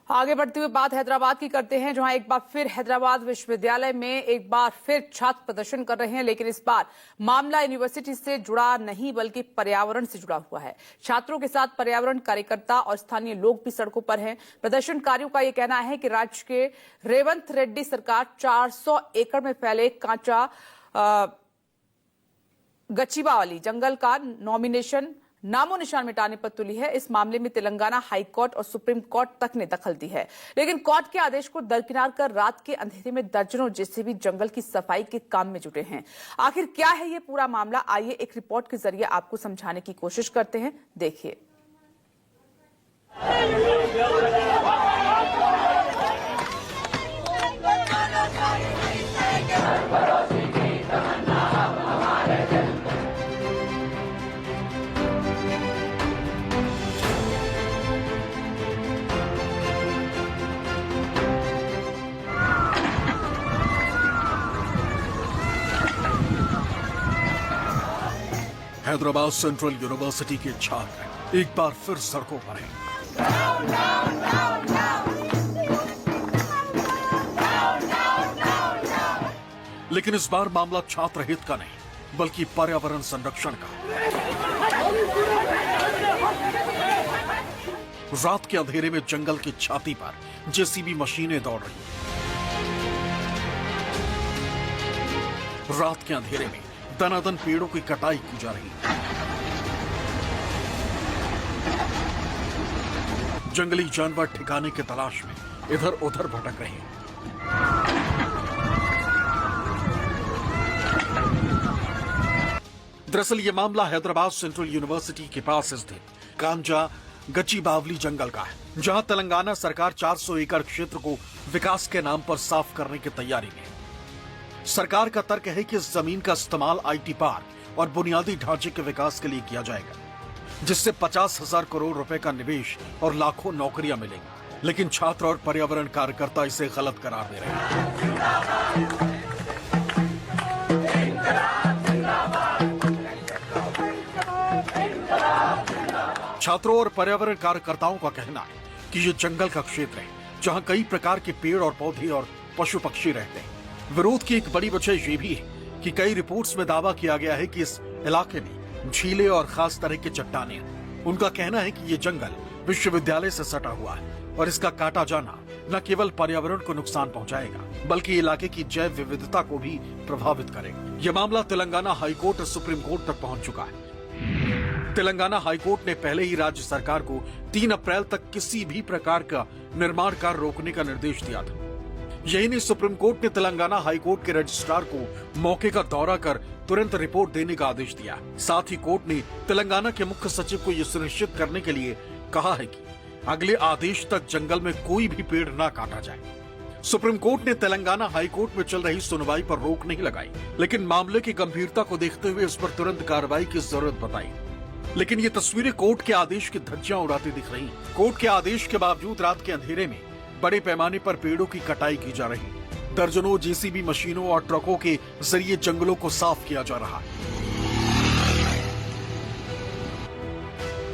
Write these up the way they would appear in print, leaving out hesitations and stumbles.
आगे बढ़ते हुए बात हैदराबाद की करते हैं, जहां एक बार फिर हैदराबाद विश्वविद्यालय में एक बार फिर छात्र प्रदर्शन कर रहे हैं, लेकिन इस बार मामला यूनिवर्सिटी से जुड़ा नहीं बल्कि पर्यावरण से जुड़ा हुआ है। छात्रों के साथ पर्यावरण कार्यकर्ता और स्थानीय लोग भी सड़कों पर हैं। प्रदर्शनकारियों का यह कहना है कि राज्य के रेवंत रेड्डी सरकार 400 एकड़ में फैले कांचा गचिबावली जंगल का नामो निशान मिटाने पर तुली है। इस मामले में तेलंगाना हाई कोर्ट और सुप्रीम कोर्ट तक ने दखल दी है, लेकिन कोर्ट के आदेश को दरकिनार कर रात के अंधेरे में दर्जनों जेसीबी जंगल की सफाई के काम में जुटे हैं। आखिर क्या है ये पूरा मामला, आइए एक रिपोर्ट के जरिए आपको समझाने की कोशिश करते हैं। देखिए। हैदराबाद सेंट्रल यूनिवर्सिटी के छात्र एक बार फिर सड़कों पर हैं। लेकिन इस बार मामला छात्र हित का नहीं बल्कि पर्यावरण संरक्षण का। रात के अंधेरे में जंगल की छाती पर जेसीबी मशीनें दौड़ रही हैं। रात के अंधेरे में दनादन पेड़ों की कटाई की जा रही है। जंगली जानवर ठिकाने की तलाश में इधर उधर भटक रहे हैं। दरअसल ये मामला हैदराबाद सेंट्रल यूनिवर्सिटी के पास स्थित कांजा गचिबावली जंगल का है, जहां तेलंगाना सरकार 400 एकड़ क्षेत्र को विकास के नाम पर साफ करने की तैयारी में है। सरकार का तर्क है कि इस जमीन का इस्तेमाल आईटी पार्क और बुनियादी ढांचे के विकास के लिए किया जाएगा, जिससे 50,000 करोड़ रुपए का निवेश और लाखों नौकरियां मिलेंगी। लेकिन छात्र और पर्यावरण कार्यकर्ता इसे गलत करार दे रहे हैं। छात्रों और पर्यावरण कार्यकर्ताओं का कहना है कि ये जंगल का क्षेत्र है, जहां कई प्रकार के पेड़ और पौधे और पशु पक्षी रहते हैं। विरोध की एक बड़ी वजह यह भी है कि कई रिपोर्ट्स में दावा किया गया है कि इस इलाके में झीलें और खास तरह के चट्टानें हैं। उनका कहना है कि ये जंगल विश्वविद्यालय से सटा हुआ है और इसका काटा जाना न केवल पर्यावरण को नुकसान पहुंचाएगा बल्कि इलाके की जैव विविधता को भी प्रभावित करेगा। यह मामला तेलंगाना हाईकोर्ट और सुप्रीम कोर्ट तक पहुंच चुका है। तेलंगाना हाईकोर्ट ने पहले ही राज्य सरकार को 3 अप्रैल तक किसी भी प्रकार का निर्माण कार्य रोकने का निर्देश दिया था। यही नहीं, सुप्रीम कोर्ट ने तेलंगाना हाईकोर्ट के रजिस्ट्रार को मौके का दौरा कर तुरंत रिपोर्ट देने का आदेश दिया। साथ ही कोर्ट ने तेलंगाना के मुख्य सचिव को यह सुनिश्चित करने के लिए कहा है कि अगले आदेश तक जंगल में कोई भी पेड़ न काटा जाए। सुप्रीम कोर्ट ने तेलंगाना हाईकोर्ट में चल रही सुनवाई पर रोक नहीं लगाई, लेकिन मामले की गंभीरता को देखते हुए इस पर तुरंत कार्रवाई की जरूरत बताई। लेकिन ये तस्वीरें कोर्ट के आदेश की धज्जियां उड़ाती दिख रही। कोर्ट के आदेश के बावजूद रात के अंधेरे में बड़े पैमाने पर पेड़ों की कटाई की जा रही। दर्जनों जेसीबी मशीनों और ट्रकों के जरिए जंगलों को साफ किया जा रहा है।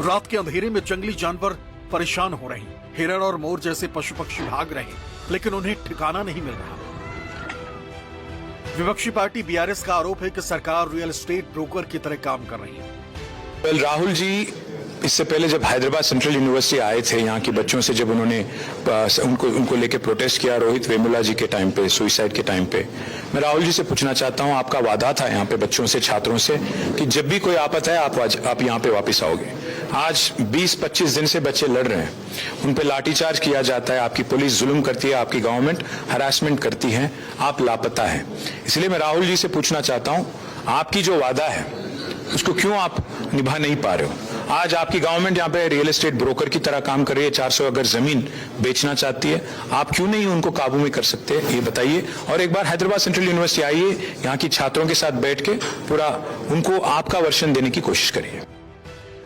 रात के अंधेरे में जंगली जानवर परेशान हो रहे हैं। हिरण और मोर जैसे पशु पक्षी भाग रहे हैं, लेकिन उन्हें ठिकाना नहीं मिल रहा। विपक्षी पार्टी बीआरएस का आरोप है कि सरकार रियल एस्टेट ब्रोकर की तरह काम कर रही है। राहुल जी इससे पहले जब हैदराबाद सेंट्रल यूनिवर्सिटी आए थे, यहाँ के बच्चों से जब उन्होंने उनको लेके प्रोटेस्ट किया रोहित वेमुला जी के टाइम पे, सुसाइड के टाइम पे, मैं राहुल जी से पूछना चाहता हूँ, आपका वादा था यहाँ पे बच्चों से, छात्रों से कि जब भी कोई आपत है आप यहाँ पे वापस आओगे। आज 20-25 दिन से बच्चे लड़ रहे हैं, उन पे लाठीचार्ज किया जाता है, आपकी पुलिस जुल्म करती है, आपकी गवर्नमेंट हरासमेंट करती है, आप लापता है। इसलिए मैं राहुल जी से पूछना चाहता हूँ, आपकी जो वादा है उसको क्यों आप निभा नहीं पा रहे हो? आज आपकी गवर्नमेंट यहाँ पे रियल एस्टेट ब्रोकर की तरह काम कर रही है, 400 अगर जमीन बेचना चाहती है, आप क्यों नहीं उनको काबू में कर सकते, ये बताइए। और एक बार हैदराबाद सेंट्रल यूनिवर्सिटी आइए, यहाँ की छात्रों के साथ बैठ के पूरा उनको आपका वर्षन देने की कोशिश करिए।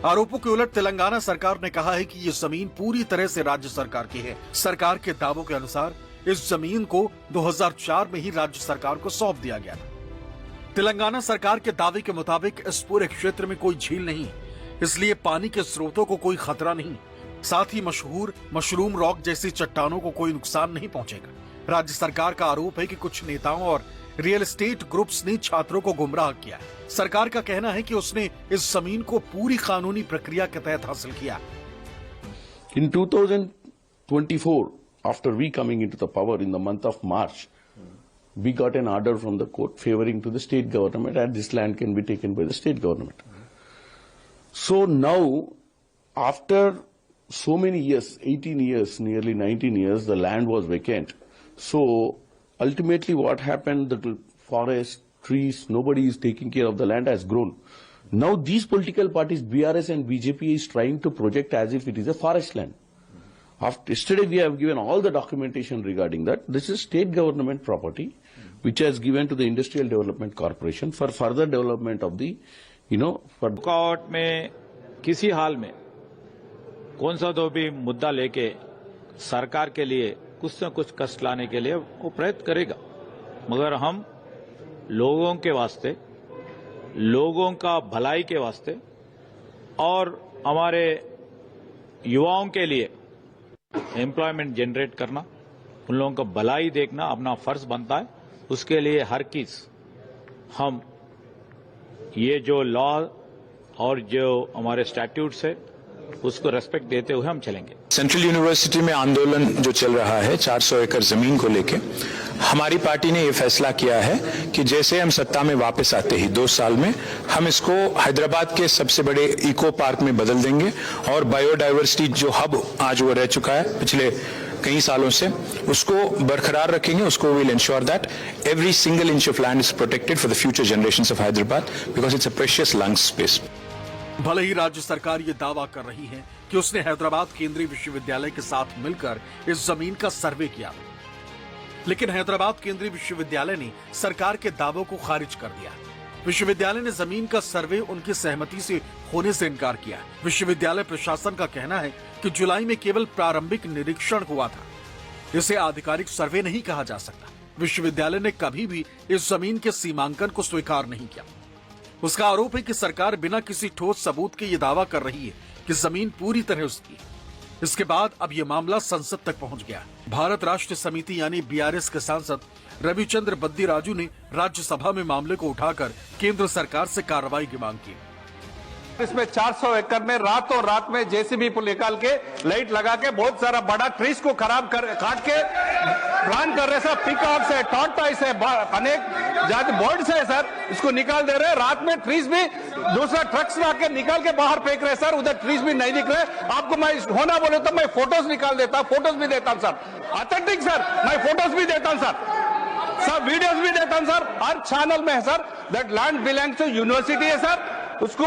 आरोपों के उलट तेलंगाना सरकार ने कहा है कि ये जमीन पूरी तरह से राज्य सरकार की है। सरकार के दावों के अनुसार इस जमीन को 2004 में ही राज्य सरकार को सौंप दिया गया था। तेलंगाना सरकार के दावे के मुताबिक इस पूरे क्षेत्र में कोई झील नहीं, इसलिए पानी के स्रोतों को कोई खतरा नहीं। साथ ही मशहूर मशरूम रॉक जैसी चट्टानों को कोई नुकसान नहीं पहुंचेगा। राज्य सरकार का आरोप है कि कुछ नेताओं और रियल एस्टेट ग्रुप्स ने छात्रों को गुमराह किया। सरकार का कहना है कि उसने इस जमीन को पूरी कानूनी प्रक्रिया के तहत हासिल किया। In 2024, after we coming into the power in the month of March, we got an order from the court favoring to the state government and this land can be taken by the state government. So now, after so many years, 18 years, nearly 19 years, the land was vacant. So ultimately what happened, the forest, trees, nobody is taking care of the land has grown. Now these political parties, BRS and BJP, is trying to project as if it is a forest land. Yesterday we have given all the documentation regarding that. This is state government property which has given to the Industrial Development Corporation for further development of the, for court में किसी हाल में कौन सा तो भी मुद्दा लेके सरकार के लिए कुछ न कुछ कष्ट लाने के लिए वो प्रयत्न करेगा, मगर हम लोगों के वास्ते, लोगों का भलाई के वास्ते और हमारे युवाओं के लिए एम्प्लॉयमेंट जनरेट करना, उन लोगों का भलाई देखना अपना फर्ज बनता है। उसके लिए हर चीज हम ये जो लॉ और जो हमारे स्टैट्यूट्स है उसको रेस्पेक्ट देते हुए हम चलेंगे। सेंट्रल यूनिवर्सिटी में आंदोलन जो चल रहा है 400 एकड़ जमीन को लेके, हमारी पार्टी ने यह फैसला किया है कि जैसे हम सत्ता में वापस आते ही 2 साल में हम इसको हैदराबाद के सबसे बड़े इको पार्क में बदल देंगे और बायोडायवर्सिटी जो हब आज वो रह चुका है पिछले कई सालों से, उसको बरकरार रखेंगे। उसको will ensure that every single inch of land is protected for the future generations of Hyderabad because it's a precious lung space. भले ही राज्य सरकार ये दावा कर रही है कि उसने हैदराबाद केंद्रीय विश्वविद्यालय के साथ मिलकर इस जमीन का सर्वे किया, लेकिन हैदराबाद केंद्रीय विश्वविद्यालय ने सरकार के दावों को खारिज कर दिया। विश्वविद्यालय ने जमीन का सर्वे उनकी सहमति से होने से इनकार किया। विश्वविद्यालय प्रशासन का कहना है कि जुलाई में केवल प्रारंभिक निरीक्षण हुआ था, इसे आधिकारिक सर्वे नहीं कहा जा सकता। विश्वविद्यालय ने कभी भी इस जमीन के सीमांकन को स्वीकार नहीं किया। उसका आरोप है कि सरकार बिना किसी ठोस सबूत के ये दावा कर रही है कि जमीन पूरी तरह उसकी है। इसके बाद अब ये मामला संसद तक पहुंच गया। भारत राष्ट्र समिति यानी बीआरएस के सांसद रविचंद्र बद्दीराजू ने राज्यसभा में मामले को उठाकर केंद्र सरकार से कार्रवाई की मांग की। इसमें 400 एकड़ में रातों रात में जेसीबी को निकाल के लाइट लगा के बहुत सारा बड़ा ट्रीज को खराब कर काट के प्लान कर रहे सर। पिकॉक्स है, टॉर्टॉइस है, अनेक जाति बर्ड्स है सर, इसको निकाल दे रहे। रात में ट्रीज भी दूसरा ट्रक्स में आके निकाल के बाहर फेंक रहे सर। उधर ट्रीज भी नहीं दिख रहे। आपको मैं होना बोले तो मैं फोटोज निकाल देता, फोटोज भी देता हूं सर, ऑथेंटिक सर, मैं फोटोज भी देता हूं सर, वीडियोज भी देता हूं सर, हर चैनल में है sir. That land belongs to university है सर, उसको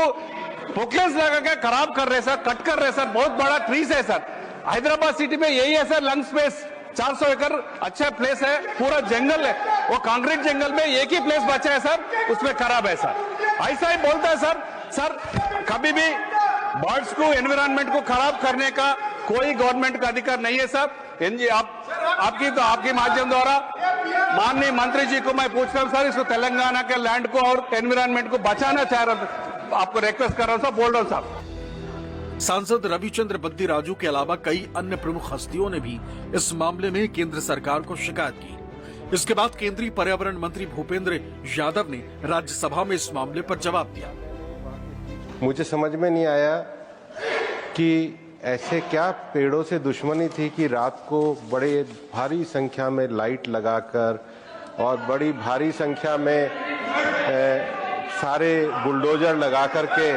पोकलेंस लगा के खराब कर रहे सर, कट कर रहे सर। बहुत बड़ा ट्रीज है सर। हैदराबाद सिटी में यही है सर लंग स्पेस। 400 एकड़ अच्छा प्लेस है, पूरा जंगल है, वो कंक्रीट जंगल में एक ही प्लेस बचा है सर, उसमें खराब है सर। ऐसा ही बोलता है सर। सर कभी भी बर्ड्स को, एनवायरमेंट को खराब करने का कोई गवर्नमेंट का अधिकार नहीं है सर। आपकी माध्यम द्वारा माननीय मंत्री जी को मैं पूछता हूं सर, इसको तेलंगाना के लैंड को और एनवायरमेंट को बचाना चाह रहा, आपको रिक्वेस्ट कर रहा हूं सर, बोल रहा हूं साहब। सांसद रविचंद्र बद्दीराजू के अलावा कई अन्य प्रमुख हस्तियों ने भी इस मामले में केंद्र सरकार को शिकायत की। इसके बाद केंद्रीय पर्यावरण मंत्री भूपेंद्र यादव ने राज्यसभा में इस मामले पर जवाब दिया। मुझे समझ में नहीं आया कि ऐसे क्या पेड़ों से दुश्मनी थी कि रात को बड़े भारी संख्या में लाइट लगाकर और बड़ी भारी संख्या में सारे बुलडोजर लगा करके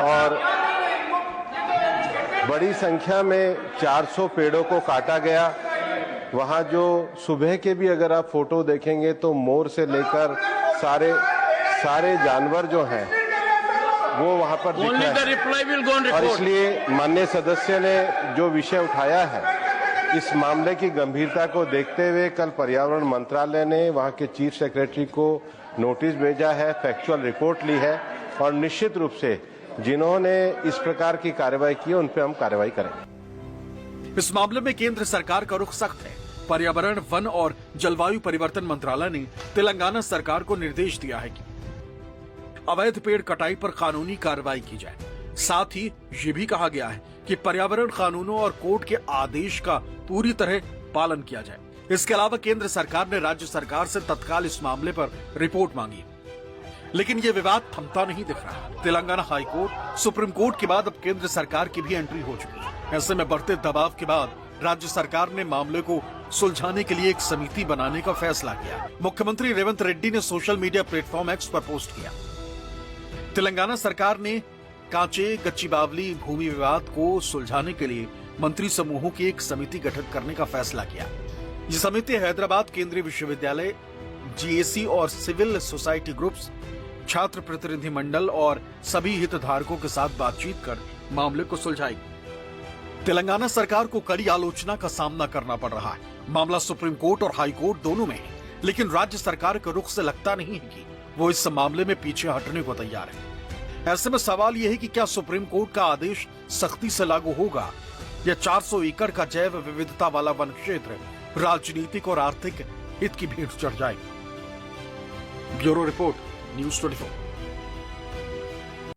और बड़ी संख्या में 400 पेड़ों को काटा गया। वहां जो सुबह के भी अगर आप फोटो देखेंगे तो मोर से लेकर सारे जानवर जो हैं वो वहां पर दिख रहे हैं। और इसलिए माननीय सदस्य ने जो विषय उठाया है, इस मामले की गंभीरता को देखते हुए कल पर्यावरण मंत्रालय ने वहां के चीफ सेक्रेटरी को नोटिस भेजा है, फैक्चुअल रिपोर्ट ली है और निश्चित रूप से जिन्होंने इस प्रकार की कार्रवाई की उन पर हम कार्रवाई करेंगे। इस मामले में केंद्र सरकार का रुख सख्त है। पर्यावरण, वन और जलवायु परिवर्तन मंत्रालय ने तेलंगाना सरकार को निर्देश दिया है कि अवैध पेड़ कटाई पर कानूनी कार्रवाई की जाए। साथ ही ये भी कहा गया है कि पर्यावरण कानूनों और कोर्ट के आदेश का पूरी तरह पालन किया जाए। इसके अलावा केंद्र सरकार ने राज्य सरकार से तत्काल इस मामले पर रिपोर्ट मांगी, लेकिन ये विवाद थमता नहीं दिख रहा। Telangana high court, supreme court के बाद अब केंद्र सरकार की भी एंट्री हो चुकी है। ऐसे में बढ़ते दबाव के बाद राज्य सरकार ने मामले को सुलझाने के लिए एक समिति बनाने का फैसला किया। मुख्यमंत्री रेवंत रेड्डी ने सोशल मीडिया प्लेटफॉर्म एक्स पर पोस्ट किया। तेलंगाना सरकार ने कांचे गच्चीबावली भूमि विवाद को सुलझाने के लिए मंत्री समूहों की एक समिति गठित करने का फैसला किया। ये समिति हैदराबाद केंद्रीय विश्वविद्यालय, जीएसी और सिविल सोसाइटी ग्रुप्स, छात्र प्रतिनिधि मंडल और सभी हितधारकों के साथ बातचीत कर मामले को सुलझाएगी। तेलंगाना सरकार को कड़ी आलोचना का सामना करना पड़ रहा है। मामला सुप्रीम कोर्ट और हाई कोर्ट दोनों में है, लेकिन राज्य सरकार के रुख से लगता नहीं है कि वो इस मामले में पीछे हटने को तैयार है। ऐसे में सवाल यह है कि क्या सुप्रीम कोर्ट का आदेश सख्ती से लागू होगा या 400 एकड़ का जैव विविधता वाला वन क्षेत्र राजनीतिक और आर्थिक हित की भेंट चढ़ जाएगी। Bureau report, news 24।